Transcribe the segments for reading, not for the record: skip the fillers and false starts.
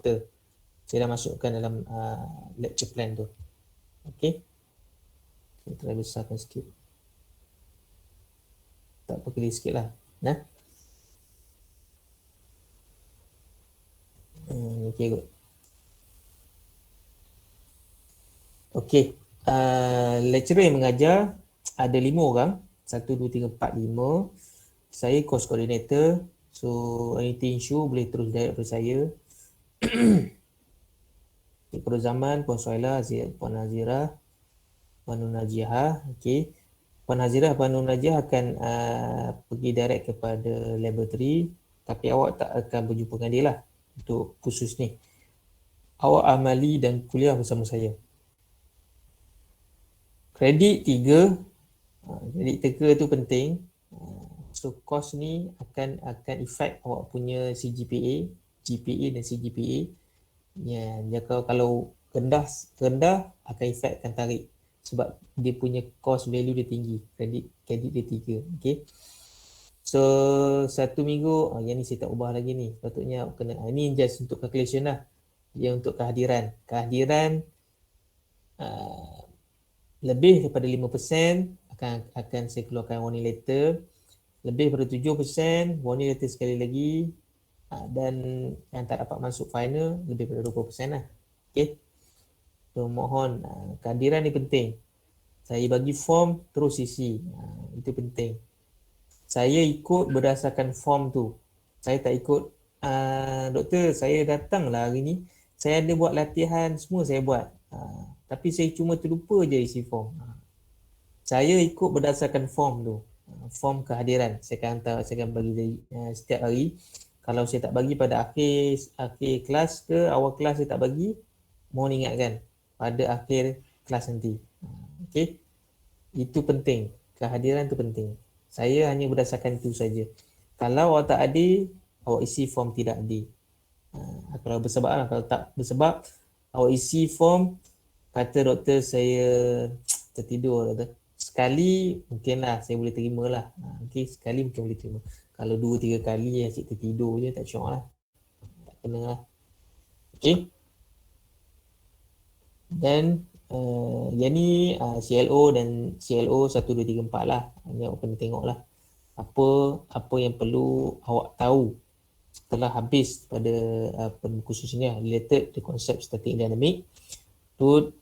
quarter. Saya dah masukkan dalam lecture plan tu. Okay. Saya try besarkan sikit. Tak apa, clear sikit lah. Nah. Okay, good. Okay. Lecturer yang mengajar ada 5 orang. 1, 2, 3, 4, 5. Saya course coordinator. So anything issue boleh terus direct kepada saya. Cikgu Zaman, Puan Suhaila, Puan Nazirah, Puan Nur Najiah. Okay. Puan Nazirah, Puan Nur Najiah akan pergi direct kepada laboratory. Tapi awak tak akan berjumpa dengan dia lah. Untuk khusus ni. Awak amali dan kuliah bersama saya. Kredit 3. Kredit 3 tu penting. So course ni akan effect awak punya CGPA, GPA dan CGPA. Ya, kalau rendah akan effect akan tarik sebab dia punya cost value dia tinggi, kredit dia 3. Okey. So 1 minggu, yang ni saya tak ubah lagi ni. Patutnya kena ini just untuk calculation lah. Dia untuk kehadiran. Kehadiran lebih daripada 5% akan saya keluarkan warning letter. Lebih daripada 7% warning letter sekali lagi. Dan yang tak dapat masuk final lebih daripada 20% lah. Okay. So mohon kehadiran ni penting. Saya bagi form terus isi. Itu penting. Saya ikut berdasarkan form tu. Saya tak ikut doktor saya datang lah hari ni. Saya ada buat latihan semua saya buat. Tapi saya cuma terlupa je isi form. Saya ikut berdasarkan form tu. Form kehadiran. Saya akan bagi setiap hari. Kalau saya tak bagi pada akhir kelas ke awal kelas saya tak bagi, mohon ingatkan pada akhir kelas nanti. Okey. Itu penting. Kehadiran tu penting. Saya hanya berdasarkan itu saja. Kalau awak tak adil, awak isi form tidak adil. Kalau bersebab lah. Kalau tak bersebab, awak isi form, kata doktor saya tertidur. Doktor. Sekali mungkinlah saya boleh terima lah. Okay, sekali mungkin boleh terima. Kalau 2-3 kali asyik tertidur je tak syok lah. Tak kena lah. Okay. Dan yang ni CLO dan CLO 1, 2, 3, 4 lah. Hanya awak kena tengok lah. Apa yang perlu awak tahu setelah habis pada khususnya related to concept static dynamic. Fluid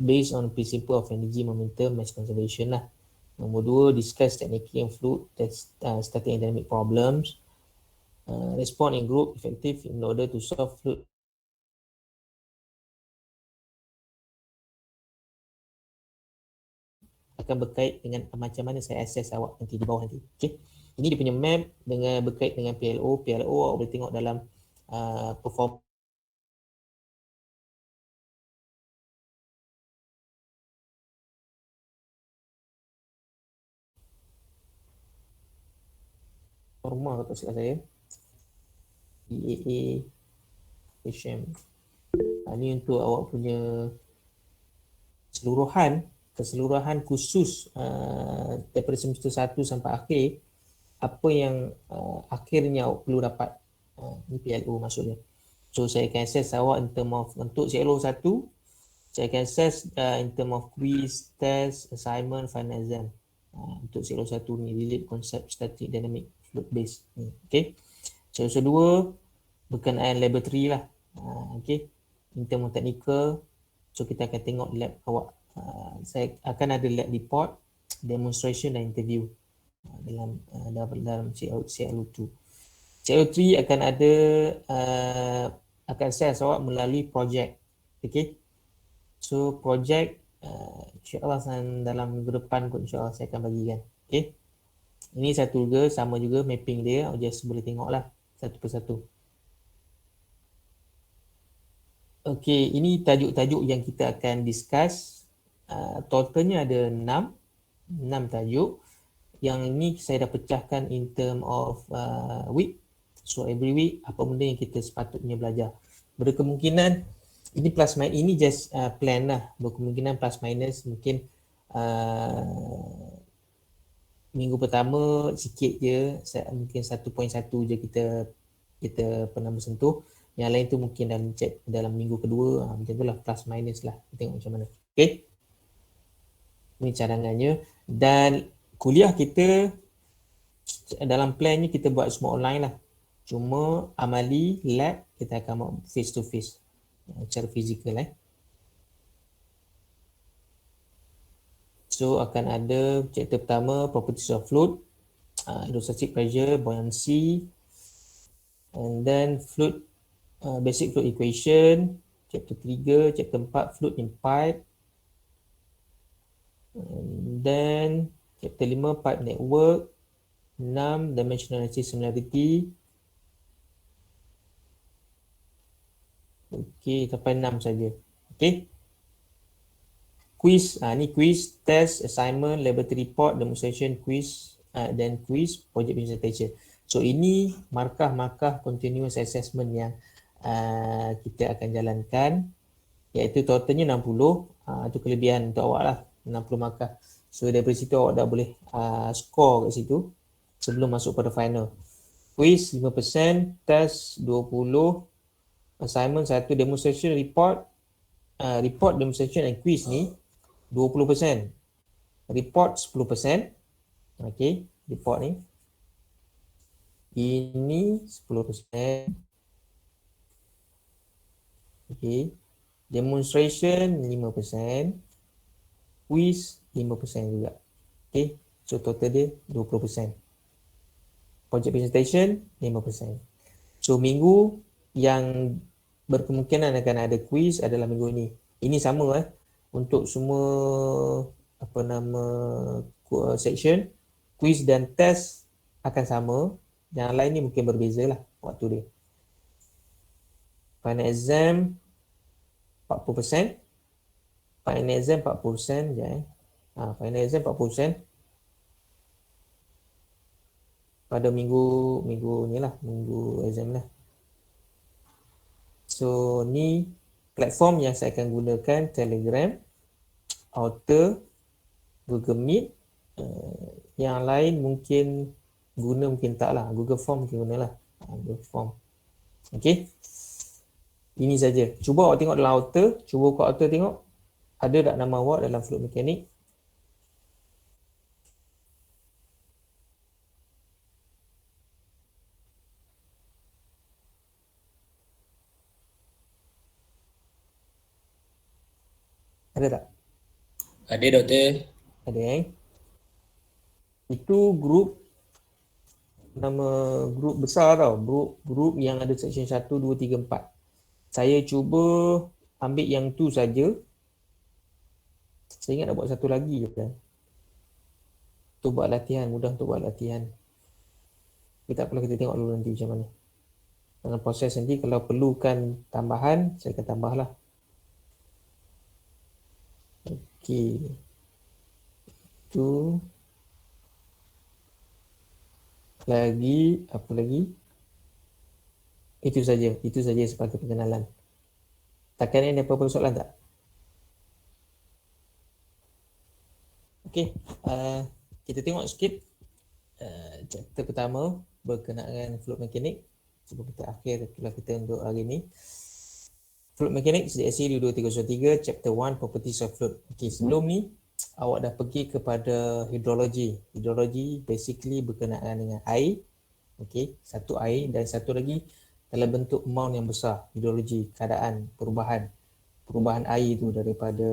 based on principle of energy momentum mass conservation lah. Nombor 2, discuss technically and fluid static and dynamic problems. Respond in group effective in order to solve fluid akan berkait dengan macam mana saya assess awak nanti di bawah nanti. Okay. Ini dia punya map dengan berkait dengan PLO. PLO awak boleh tengok dalam perform normal atau silap saya. EAA HM. Ini untuk awak punya keseluruhan khusus daripada semester 1 sampai akhir, apa yang akhirnya awak perlu dapat. Ini PLO maksudnya. So saya akan assess awak in term of untuk CLO 1, saya akan assess in term of quiz, test, assignment, final exam. Untuk CLO 1 ni relate concept static dynamic fluid base ni. Okay. CLO 2 berkenaan laboratory lah. Okay. In term of technical, so kita akan tengok lab awak. Saya akan ada lab report, demonstration dan interview dalam CLO2. CLO3 akan ada akan assess awak melalui projek. Okay. So projek insyaAllah dalam minggu depan kot insyaAllah saya akan bagikan. Okay. Ini satu juga sama juga mapping dia, just boleh tengok lah satu persatu. Okay, ini tajuk-tajuk yang kita akan discuss. Totalnya ada 6 tajuk. Yang ini saya dah pecahkan in term of week. So every week apa benda yang kita sepatutnya belajar. Berkemungkinan ini plus minus, ini just plan lah. Berkemungkinan plus minus mungkin minggu pertama sikit je, mungkin 1.1 je kita pernah bersentuh. Yang lain tu mungkin dalam minggu kedua, macam tu lah, plus minus lah. Tengok macam mana. Okay. Ini cadangannya. Dan kuliah kita dalam plan ni kita buat semua online lah. Cuma amali, lab, kita akan buat face to face. Secara fizikal So akan ada chapter pertama, properties of fluid, hydrostatic pressure, buoyancy, and then fluid, basic fluid equation, chapter 3, chapter 4, fluid in pipe, and then chapter 5, pipe network, 6, dimensionality similarity. Okey, sampai 6 saja. Okey. Quiz, ni quiz, test, assignment, laboratory report, demonstration, quiz, then quiz, project presentation. So ini markah-markah continuous assessment yang kita akan jalankan, iaitu totalnya 60. Itu kelebihan untuk awak lah, 60 markah. So daripada situ awak dah boleh score kat situ sebelum masuk pada final. Quiz 5%, test 20, assignment 1, demonstration, report, demonstration and quiz ni 20%. Report 10%. Okey, report ni. Ini 10%. Okey. Demonstration 5%. Quiz 5% juga. Okey, so total dia 20%. Project presentation 5%. So minggu yang berkemungkinan akan ada quiz adalah minggu ini. Ini sama untuk semua section, quiz dan test akan sama. Yang lain ni mungkin berbeza lah waktu dia. Final exam 40%. Final exam 40% je final exam 40% pada minggu ni lah, minggu exam lah. So ni platform yang saya akan gunakan, Telegram, Outer, Google Meet. Yang lain mungkin guna, mungkin tak lah. Google Form mungkin guna lah. Google Form. Okay. Ini saja. Cuba awak tengok dalam Outer. Cuba kat Outer tengok. Ada tak nama awak dalam fluid mechanic? Ada tak? Ada doktor. Ada Itu grup, nama grup besar tau. Grup yang ada section 1, 2, 3, 4. Saya cuba ambil yang tu saja. Saya ingat nak buat satu lagi je kan. Untuk buat latihan, mudah untuk buat latihan. Kita tak perlu, kita tengok dulu nanti macam mana. Dalam proses nanti kalau perlukan tambahan, saya akan tambah lah. Okey. Itu. Lagi, apa lagi? Itu saja sebagai pengenalan. Takkan ini apa-apa soalan tak? Okey, kita tengok sikit chapter pertama berkenaan dengan fluid mechanics. Sebelum kita akhir itulah kita untuk hari ni. Fluid mechanics DSC 2303 chapter 1 properties of fluid. Okey, sebelum ni awak dah pergi kepada hidrologi. Hidrologi basically berkenaan dengan air. Okey, satu air dan satu lagi dalam bentuk amount yang besar. Hidrologi, keadaan perubahan air tu daripada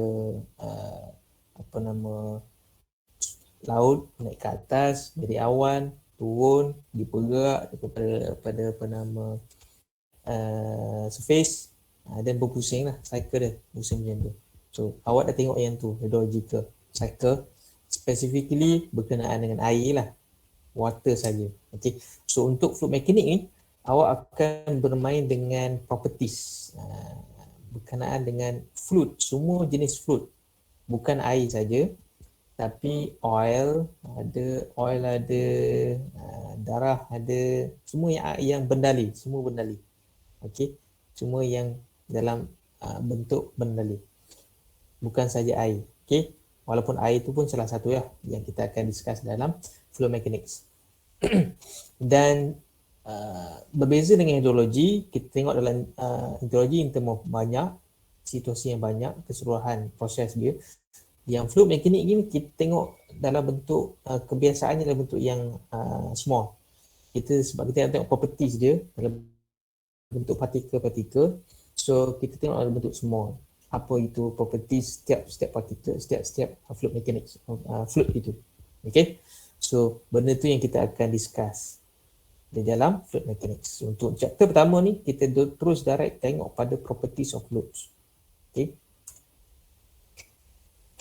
laut naik ke atas, dari awan turun, dipergerak kepada surface dan berpusing lah, cycle dia, pusing macam tu. So awak dah tengok yang tu, hydrological cycle, specifically berkenaan dengan air lah, water saja. Okay. So untuk fluid mechanics ni, awak akan bermain dengan properties berkenaan dengan fluid, semua jenis fluid, bukan air saja, tapi oil ada, darah ada, semua yang berdali, semua berdali. Okey, semua yang dalam bentuk berdali. Bukan saja air. Okey, walaupun air itu pun salah satu ya yang kita akan discuss dalam fluid mechanics. Dan Berbeza dengan hidrologi, kita tengok dalam hidrologi in term of banyak, situasi yang banyak, keseluruhan proses dia. Yang fluid mekanik ni kita tengok dalam bentuk kebiasaannya dalam bentuk yang small. Sebab kita nak tengok properties dia dalam bentuk partikel-partikel, so kita tengok dalam bentuk small. Apa itu properties setiap partikel, setiap fluid mechanics, fluid itu. Okay, so benda tu yang kita akan discuss di dalam fluid mechanics. Untuk chapter pertama ni kita terus direct tengok pada properties of fluids. Okay,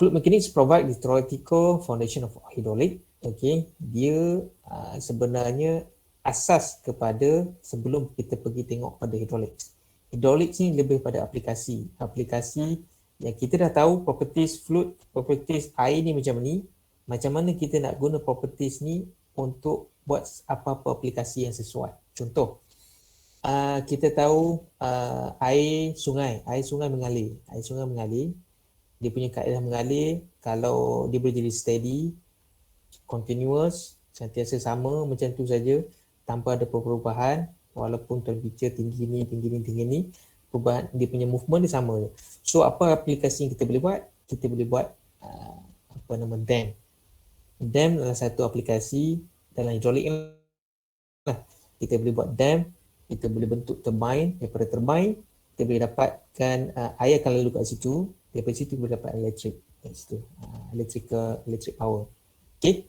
fluid mechanics provide the theoretical foundation of hydraulic. Okay, dia sebenarnya asas kepada sebelum kita pergi tengok pada hydraulics. Hydraulics ni lebih pada aplikasi yang kita dah tahu properties fluid, properties air ni macam ni, macam mana kita nak guna properties ni untuk buat apa-apa aplikasi yang sesuai. Contoh, kita tahu air sungai mengalir, dia punya kaedah mengalir, kalau dia boleh jadi steady, continuous, sentiasa sama macam tu saja tanpa ada perubahan, walaupun temperature tinggi ni, perubahan dia punya movement dia sama je. So apa aplikasi yang kita boleh buat? Kita boleh buat dam. Dam adalah satu aplikasi dalam hidrolik lah. Kita boleh buat dam, kita boleh bentuk turbine, daripada turbine kita boleh dapatkan air akan lalu kat situ, daripada situ boleh dapat elektrik kat situ, electric power. Okay,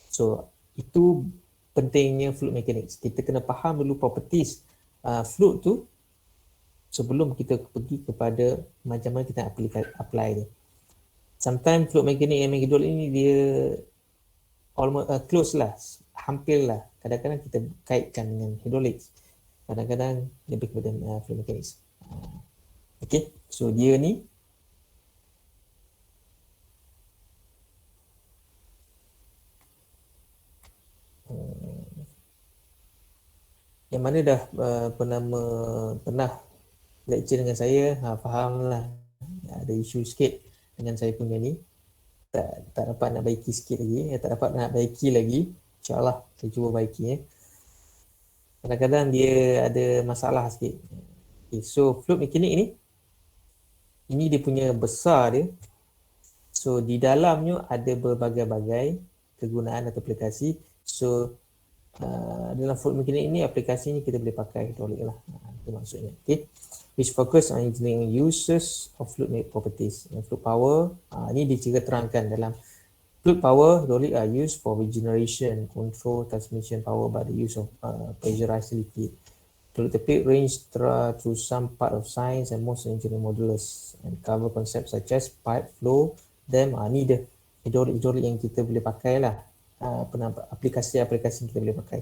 so itu pentingnya fluid mechanics. Kita kena faham dulu properties fluid tu sebelum kita pergi kepada macam mana kita apply dia. Sometimes fluid mechanics and hydraulic ni dia almost close lah, hampir lah. Kadang-kadang kita kaitkan dengan hydraulics, kadang-kadang lebih kepada fluid mechanics. Okay, so dia ni yang mana dah pernah lecture dengan saya, faham lah ada isu sikit dengan saya punya ni, tak dapat nak baiki sikit lagi, tak dapat nak baiki lagi, insyaAllah saya cuba baiki. Kadang-kadang dia ada masalah sikit. Okay, so fluid mechanics ini dia punya besar dia, so di dalamnya ada berbagai-bagai kegunaan atau aplikasi. So dalam fluid mechanics ini, aplikasi ni kita boleh pakai hydraulic lah, itu maksudnya. Okay, which focus on engineering uses of fluid properties. Fluid power, ni dia terangkan dalam fluid power, hydraulic are used for regeneration, control, transmission power by the use of pressurized liquid. Fluid technique range through some part of science and most engineering modulars and cover concepts such as pipe, flow, dam. Ni dia hydraulic yang kita boleh pakai lah. Aplikasi-aplikasi kita boleh pakai.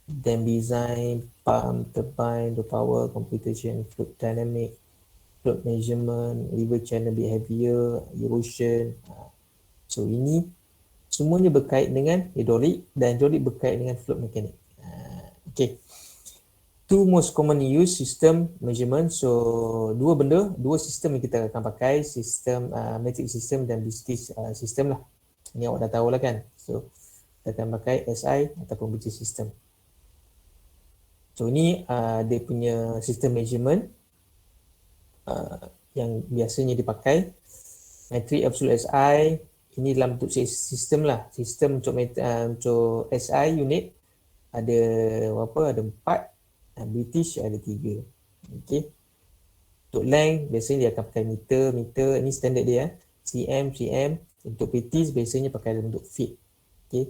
Dam design, pump, turbine, the power, computation, fluid dynamic, fluid measurement, river channel behavior, erosion. So ini semuanya berkait dengan hydraulic dan hydraulic berkait dengan fluid mechanics. Okay. Two most commonly used system measurement. So dua sistem yang kita akan pakai, sistem metric system dan BCT system lah. Ini awak dah tahu lah kan. So kita akan pakai SI ataupun BCT system. So ini dia punya sistem measurement yang biasanya dipakai. Metric absolute SI ini dalam bentuk sistem lah. Sistem untuk SI unit ada berapa? Ada 4, British ada 3. Okay. Untuk length biasanya dia akan pakai meter, ini standard dia. cm. Untuk British biasanya pakai dalam bentuk feet. Okay.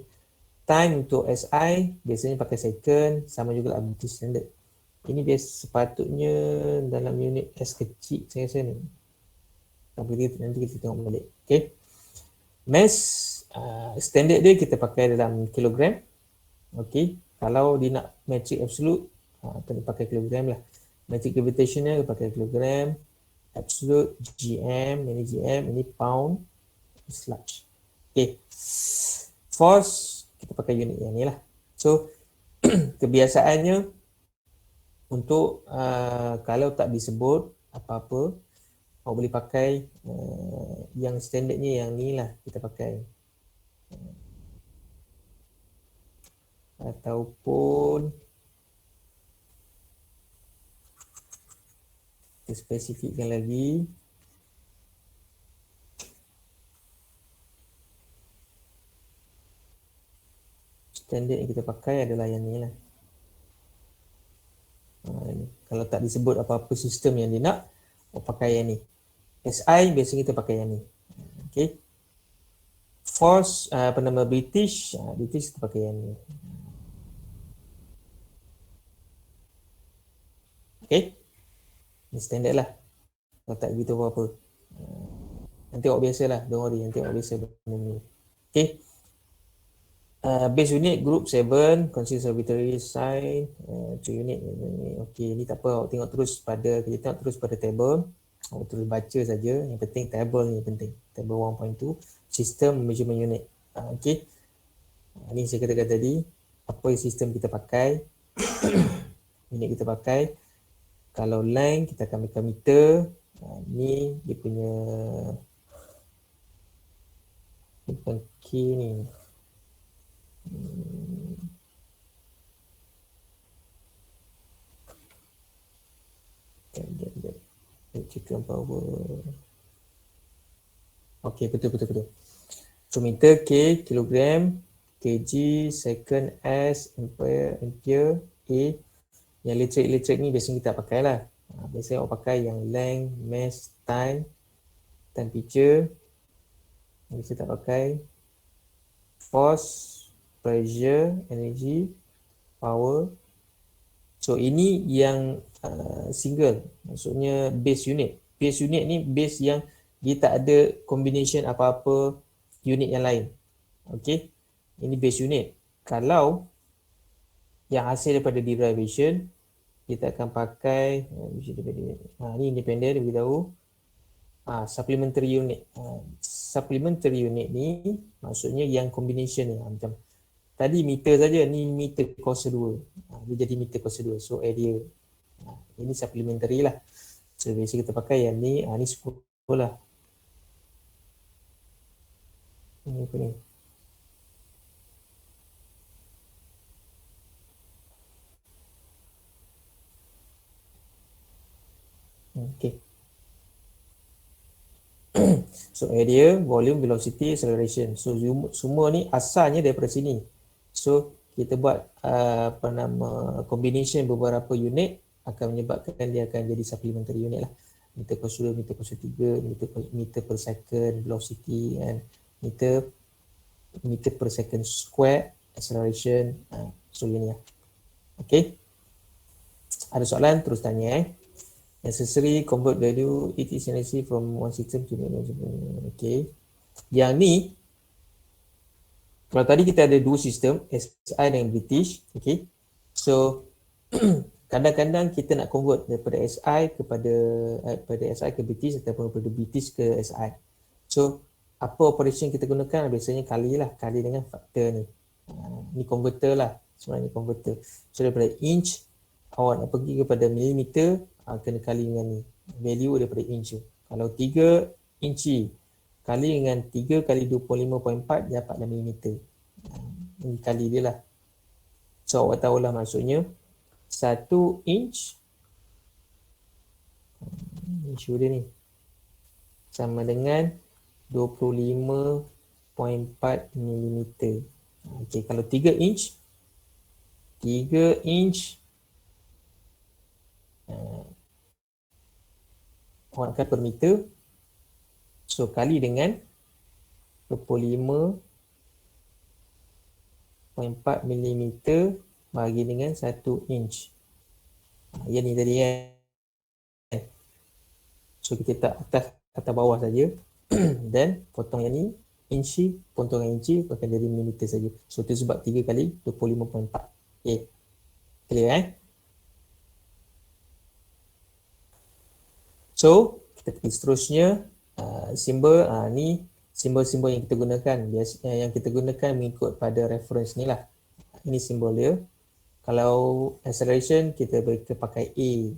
Time untuk SI biasanya pakai second, sama juga lah British standard. Ini dia sepatutnya dalam unit S kecil saya rasa ni. Tapi nanti kita tengok balik. Okay. Mass standard dia kita pakai dalam kilogram. Okay. Kalau dia nak metric absolute, kena pakai kilogram lah. Metric gravitational pakai kilogram. Absolute GM, ini pound, sludge. Okay. Force kita pakai unit yang ni lah. So kebiasaannya untuk kalau tak disebut apa-apa, awak boleh pakai yang standardnya yang ni lah kita pakai. ataupun kita spesifikkan lagi standard yang kita pakai adalah yang ni lah. Ini. Kalau tak disebut apa-apa sistem yang dia nak, pakai yang ni. SI biasanya kita pakai yang ni. Okay. Force, apa nama, British kita pakai yang ni. Okay. Ni standard lah. Kalau tak gitu apa-apa. Nanti awak biasa lah. Don't worry. Nanti awak biasa benda ni. Okay. Base unit group 7 consists of arbitrary sign 2 unit. Okay, ni tak apa, awak tengok terus pada, kita tengok terus pada table, awak terus baca saja. Yang penting table ni penting, table 1.2 system measurement unit. Okay, ni saya katakan tadi apa sistem kita pakai. Unit kita pakai, kalau length kita akan pakai meter. Ni dia punya bukan key ni. Electrical power. Okey, betul. So meter K, kilogram, kg, second, S, ampere, A. Yang elektrik ni biasanya kita pakai lah. Biasanya awak pakai yang length, mass, time, temperature. Yang kita tak pakai force, pressure, energy, power. So ini yang single, maksudnya base unit. Base unit ni base yang dia tak ada combination apa-apa unit yang lain. Okay, ini base unit. Kalau yang hasil daripada derivation, kita akan pakai ni independent, dia beritahu supplementary unit. Supplementary unit ni maksudnya yang combination ni, macam tadi meter saja, ni meter kuasa 2. Dia jadi meter kuasa 2. So area. Ini supplementary lah. So biasa kita pakai yang ni. Ni 10 lah. Ini apa ni? Okay. So area, volume, velocity, acceleration. So semua ni asalnya daripada sini. So kita buat combination beberapa unit akan menyebabkan dia akan jadi supplementary unit lah. Meter kuasa 2, meter kuasa 3, meter per second, velocity, and meter per second square, acceleration. So ini lah. Okay. Ada soalan? Terus tanya. Necessary convert value it is necessary from one system to another. Okay. Yang ni, kalau tadi kita ada dua sistem, SI dan British. Okay. So kadang-kadang kita nak convert daripada SI kepada SI ke British ataupun daripada British ke SI. So apa operation kita gunakan? Biasanya kali dengan faktor ni. Ni converter lah. Sebenarnya converter. So daripada inch, awak nak pergi kepada millimeter, kena kali dengan ni. Value daripada inch tu. Kalau 3 inci kali dengan 3 kali 25.4 dapatlah millimeter. Ini kali dia lah. So awak tahulah maksudnya 1 inch isu dia ni sama dengan 25.4 millimeter. Okey, kalau 3 inch awak akan per meter. So kali dengan 25.4 mm bagi dengan 1 inch. Yang ni tadi kan. So kita tak atas bawah saja. Dan potong yang ni inci, potong yang inci akan jadi millimeter saja. So itu sebab 3 kali 25.4. Okay. Clear So kita pergi seterusnya. Simbol ni simbol-simbol yang kita gunakan. Biasanya yang kita gunakan mengikut pada reference ni lah. Ini simbol dia. Kalau acceleration kita pakai A.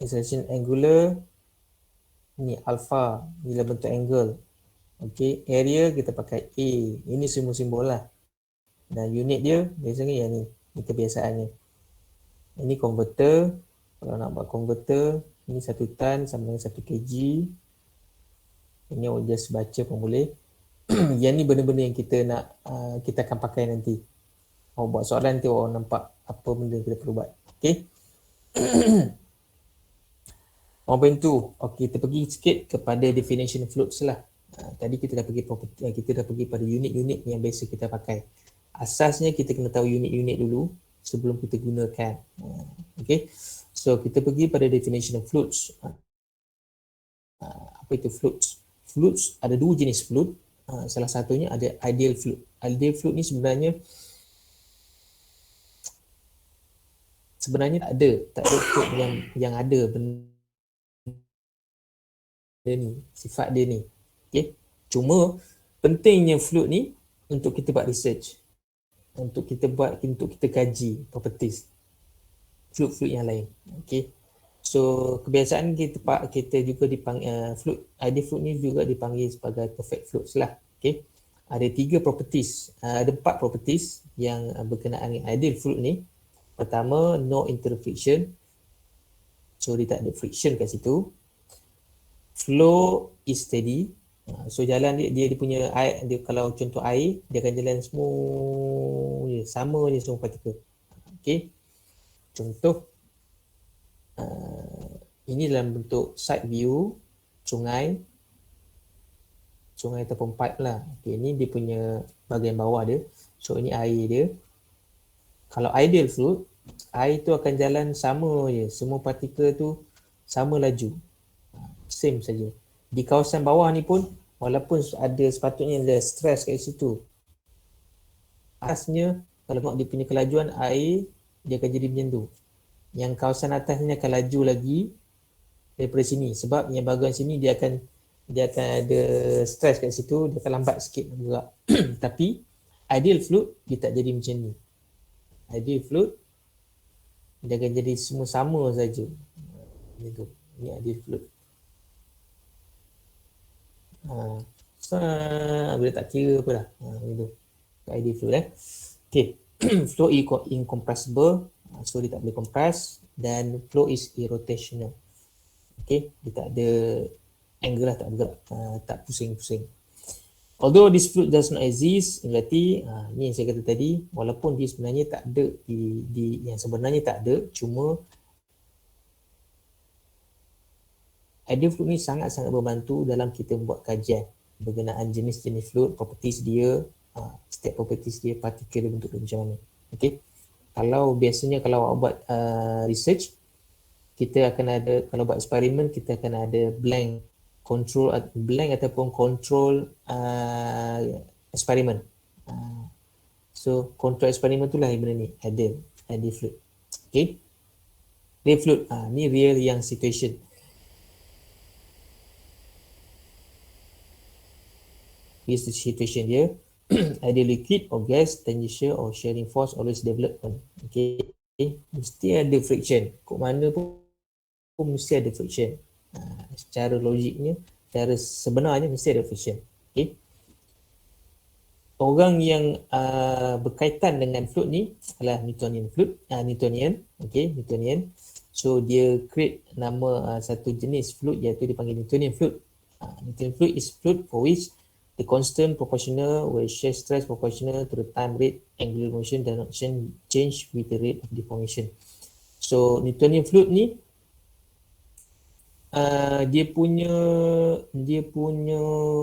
Acceleration angular ni alpha bila bentuk angle. Okey, area kita pakai A. Ini simbol-simbol lah. Dan unit dia biasanya yang ni kebiasaannya. Ini converter, kalau nak buat converter, ini 1 tan sama dengan 1 kg. Ini awak just baca pun boleh. Yang ni benda-benda yang kita nak, kita akan pakai nanti. Awak buat soalan nanti awak nampak apa benda kita perlu buat. Okay. 1.2. Okay, kita pergi sikit kepada definition floats lah. Tadi kita dah pergi kita dah pergi pada unit-unit yang biasa kita pakai. Asasnya kita kena tahu unit-unit dulu sebelum kita gunakan. Okay. So kita pergi pada definition of floats. Apa itu floats? Floats ada 2 jenis float. Salah satunya ada ideal float. Ideal float ni sebenarnya tak ada float yang ada benda ni, sifat dia ni. Okay. Cuma pentingnya float ni untuk kita buat research, untuk kita kaji properties float yang lain. Okay. So kebiasaan kita juga dipanggil float, ideal float ni juga dipanggil sebagai perfect floats lah. Okay. Ada 3 properties, ada 4 properties yang berkenaan dengan ideal float ni. Pertama, no interfriction. So dia tak ada friction kat situ. Flow is steady. So jalan dia punya air, dia kalau contoh air, dia akan jalan smooth je, sama je semua partikel. Okay. Contoh ini dalam bentuk side view sungai ataupun pipe lah. Okay, ini dia punya bahagian bawah dia. So ini air dia. Kalau ideal float, air tu akan jalan sama je, semua partikel tu sama laju, same saja. Di kawasan bawah ni pun walaupun ada sepatutnya ada stress kat situ, atasnya kalau tengok dia punya kelajuan air, dia akan jadi macam tu. Yang kawasan atas ni akan laju lagi daripada sini, sebab yang bahagian sini dia akan ada stress kat situ, dia akan lambat sikit bergerak. Tapi ideal float dia tak jadi macam ni. Ideal float dia akan jadi semua sama saja. Itu. Ini ideal float. Boleh tak kira apa dah. Itu. Ideal float Okay. Flow incompressible. So dia tak boleh compress. Dan flow is irrotational. Okay. Dia tak ada angle lah, tak bergerak. Tak pusing-pusing. Although this float does not exist, berarti ni yang saya kata tadi, walaupun dia sebenarnya tak ada yang sebenarnya tak ada, cuma ideal float ni sangat-sangat membantu dalam kita membuat kajian berkenaan jenis-jenis float, properties dia, setiap properties dia, partikel dia, bentuk dia macam mana. Okay. Kalau biasanya kalau awak buat research, kita akan ada, kalau buat eksperimen, kita akan ada blank ataupun control eksperimen. So control eksperimen itulah yang benda ni, ideal float. Okay. Real float, ni real yang situation. Here's the situation dia. Ideal liquid or gas, tangential or shearing force always development. Okay. Mesti ada friction. Kok mana pun mesti ada friction. Secara logiknya, secara sebenarnya mesti ada friction. Okay. Orang yang berkaitan dengan float ni adalah Newtonian float, Newtonian. Okay, Newtonian. So dia create nama satu jenis float iaitu dipanggil Newtonian float. Newtonian float is float for which the constant proportional where shear stress proportional to the time rate angular motion does not change with the rate of deformation. So Newtonian float ni dia punya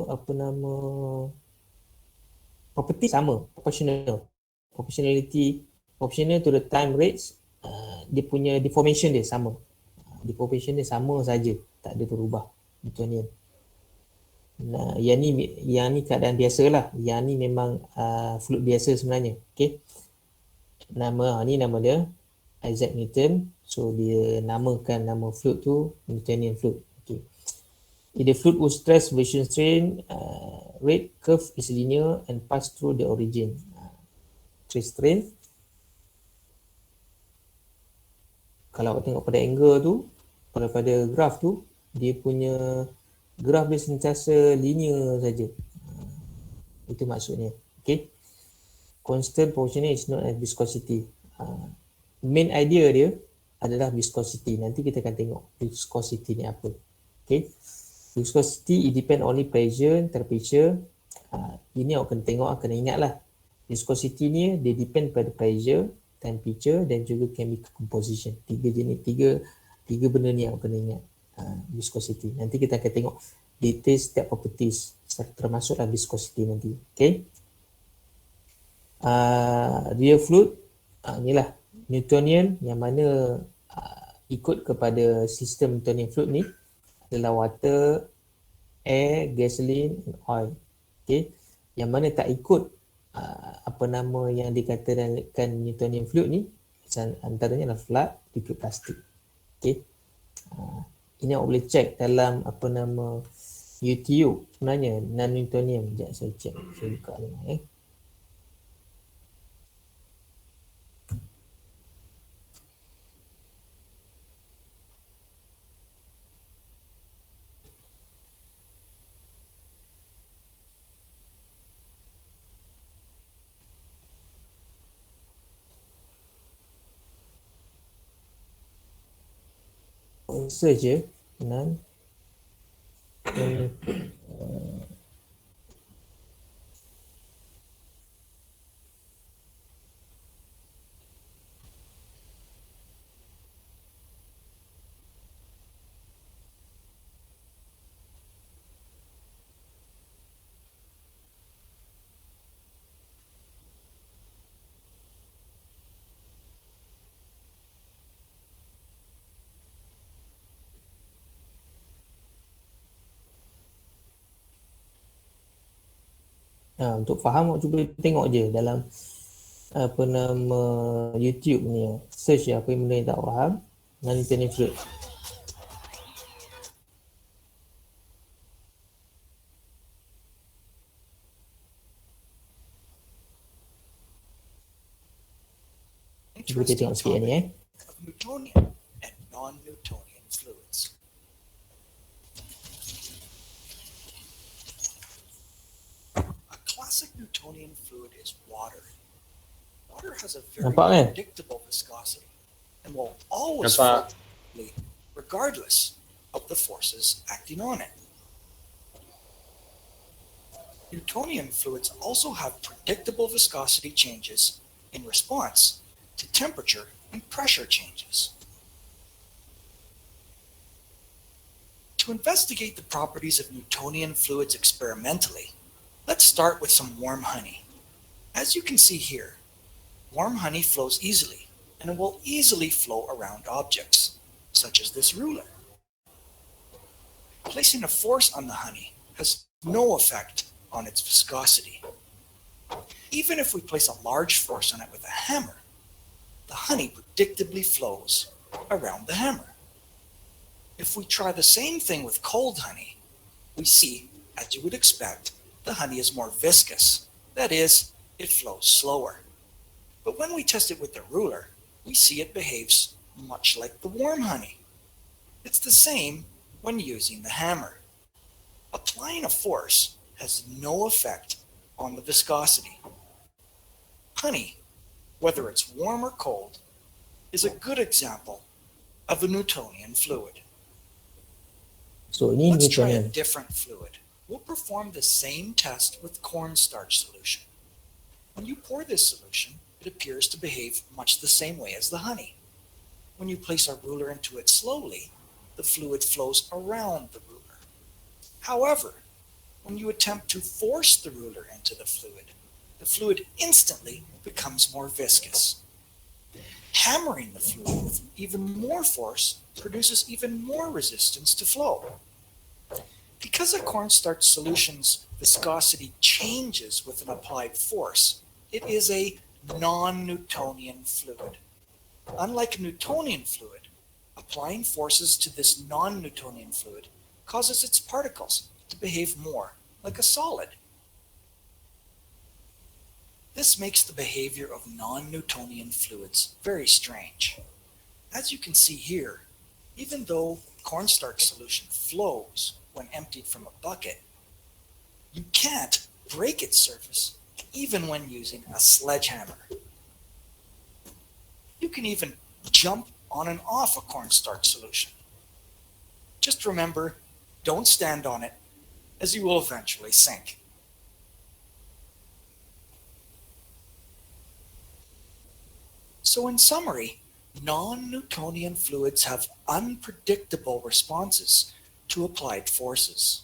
apa nama property sama, proportional to the time rates. Dia punya deformation dia sama, saja, tak ada berubah. Newtonian. Nah, yang ni keadaan biasa lah. Yang ni memang fluid biasa sebenarnya. Okay. Nama dia Isaac Newton. So dia namakan nama fluid tu Newtonian fluid. Okay. If the fluid with stress version strain rate curve is linear and pass through the origin. Stress strain. Kalau awak tengok pada angle tu, pada graf tu, dia punya graf dia sentiasa linear saja. Itu maksudnya. Okay. constant proportionate is known as viscosity. Main idea dia adalah viscosity. Nanti kita akan tengok viscosity ni apa. Okay. Viscosity it depend only pressure, temperature. Ini awak kena tengok, kena ingat lah. Viscosity ni dia depend pada pressure, temperature dan juga chemical composition. Tiga benda ni awak kena ingat. Viscosity. Nanti kita akan tengok detail setiap properties termasuklah viscosity nanti. Okay. Real fluid inilah Newtonian yang mana ikut kepada sistem Newtonian fluid ni adalah water, air, gasoline and oil. Okay. Yang mana tak ikut apa nama yang dikatakan Newtonian fluid ni, antaranya adalah flood, liquid plastic. Okay. Ini awak boleh check dalam apa nama YouTube sebenarnya non-Newtonian. Sekejap saya check, saya buka ni. Search je non untuk faham awak cuba tengok je dalam apa nama YouTube ni, search je apa yang benda yang tak faham non-Newtonian fluid. Cuba kita tengok sikit ni Newtonian and non-Newtonian fluids. A classic Newtonian fluid is water. Water has a very predictable viscosity and will always flow regardless of the forces acting on it. Newtonian fluids also have predictable viscosity changes in response to temperature and pressure changes. To investigate the properties of Newtonian fluids experimentally, let's start with some warm honey. As you can see here, warm honey flows easily, and it will easily flow around objects, such as this ruler. Placing a force on the honey has no effect on its viscosity. Even if we place a large force on it with a hammer, the honey predictably flows around the hammer. If we try the same thing with cold honey, we see, as you would expect, the honey is more viscous. That is, it flows slower. But when we test it with the ruler, we see it behaves much like the warm honey. It's the same when using the hammer. Applying a force has no effect on the viscosity. Honey, whether it's warm or cold, is a good example of a Newtonian fluid. So ini Let's try a Newtonian. different fluid. We'll perform the same test with cornstarch solution. When you pour this solution, it appears to behave much the same way as the honey. When you place a ruler into it slowly, the fluid flows around the ruler. However, when you attempt to force the ruler into the fluid instantly becomes more viscous. Hammering the fluid with even more force produces even more resistance to flow. Because a cornstarch solution's viscosity changes with an applied force, it is a non-Newtonian fluid. Unlike a Newtonian fluid, applying forces to this non-Newtonian fluid causes its particles to behave more like a solid. This makes the behavior of non-Newtonian fluids very strange. As you can see here, even though cornstarch solution flows when emptied from a bucket, you can't break its surface even when using a sledgehammer. You can even jump on and off a cornstarch solution. Just remember, don't stand on it, as you will eventually sink. So in summary, non-Newtonian fluids have unpredictable responses to applied forces.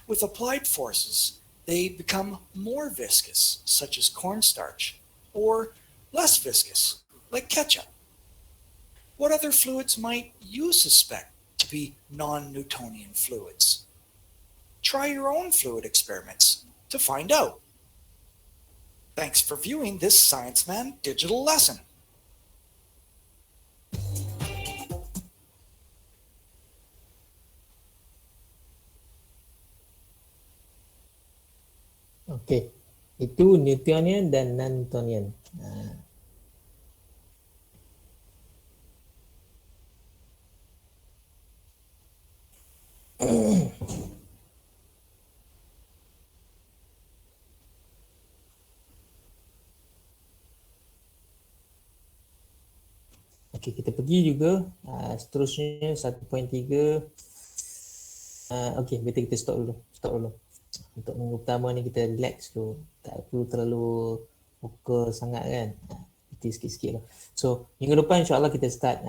With applied forces, they become more viscous, such as cornstarch, or less viscous, like ketchup. What other fluids might you suspect to be non-Newtonian fluids? Try your own fluid experiments to find out. Thanks for viewing this Science Man digital lesson. Okey. Itu Newtonian dan non-Newtonian. Okey, kita pergi juga seterusnya 1.3. Okey, betul, kita stop dulu. Untuk minggu pertama ni kita relax dulu. Tak perlu terlalu fokus sangat kan. Kita sikit-sikit lah. So, minggu depan insyaAllah kita start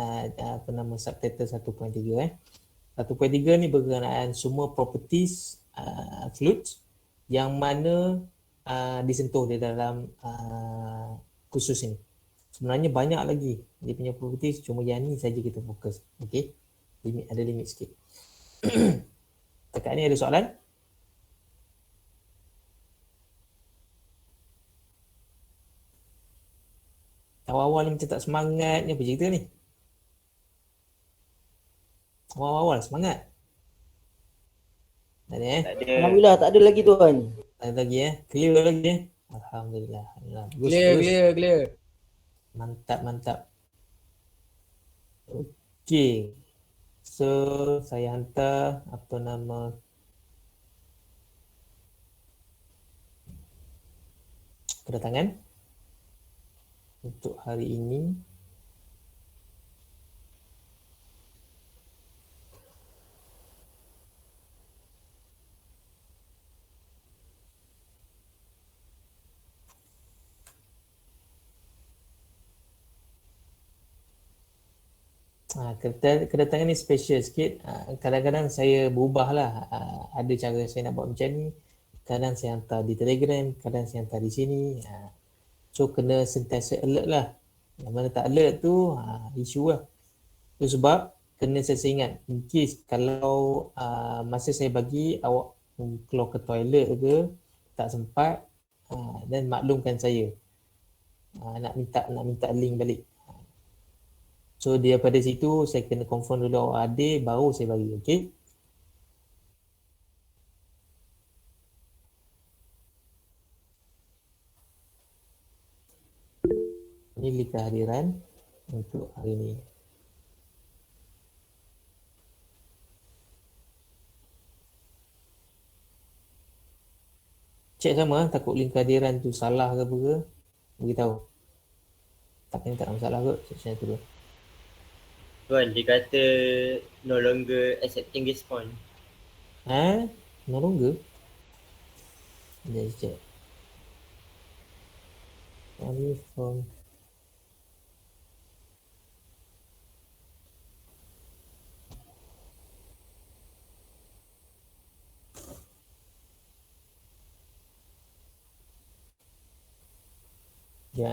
subtitle 1.3 1.3 ni berkenaan semua properties fluids yang mana disentuh di dalam kursus ini. Sebenarnya banyak lagi dia punya properties, cuma yang ni saja kita fokus. Okey. Ada limit sikit. Dekat ni ada soalan? Awal-awal ni macam tak semangat ni, apa cerita ni? Awal-awal semangat. Tak ada Tak ada. Alhamdulillah tak ada lagi tuan. Tak ada lagi clear lagi Alhamdulillah. Bagus, Clear. Mantap. Okey. So, saya hantar kedatangan untuk hari ini. Kedatangan ni special sikit. Kadang-kadang saya berubah lah. Ada cara saya nak buat macam ni. Kadang saya hantar di Telegram, kadang saya hantar di sini. So kena sentiasa alert lah. Yang mana tak alert tu isu lah. Itu sebab kena saya ingat, in case kalau masa saya bagi awak keluar ke toilet ke tak sempat, dan maklumkan saya. Nak minta link balik. So daripada situ saya kena confirm dulu awak ada, baru saya bagi. Okey. Ini link kehadiran untuk hari ini. Cek sama, takut link kehadiran tu salah ke apa ke, beritahu. Takkan tak ada masalah kot, cek macam tu dulu. Tuan, dia kata no longer accepting response. No longer? Sekejap, cek. Only from ya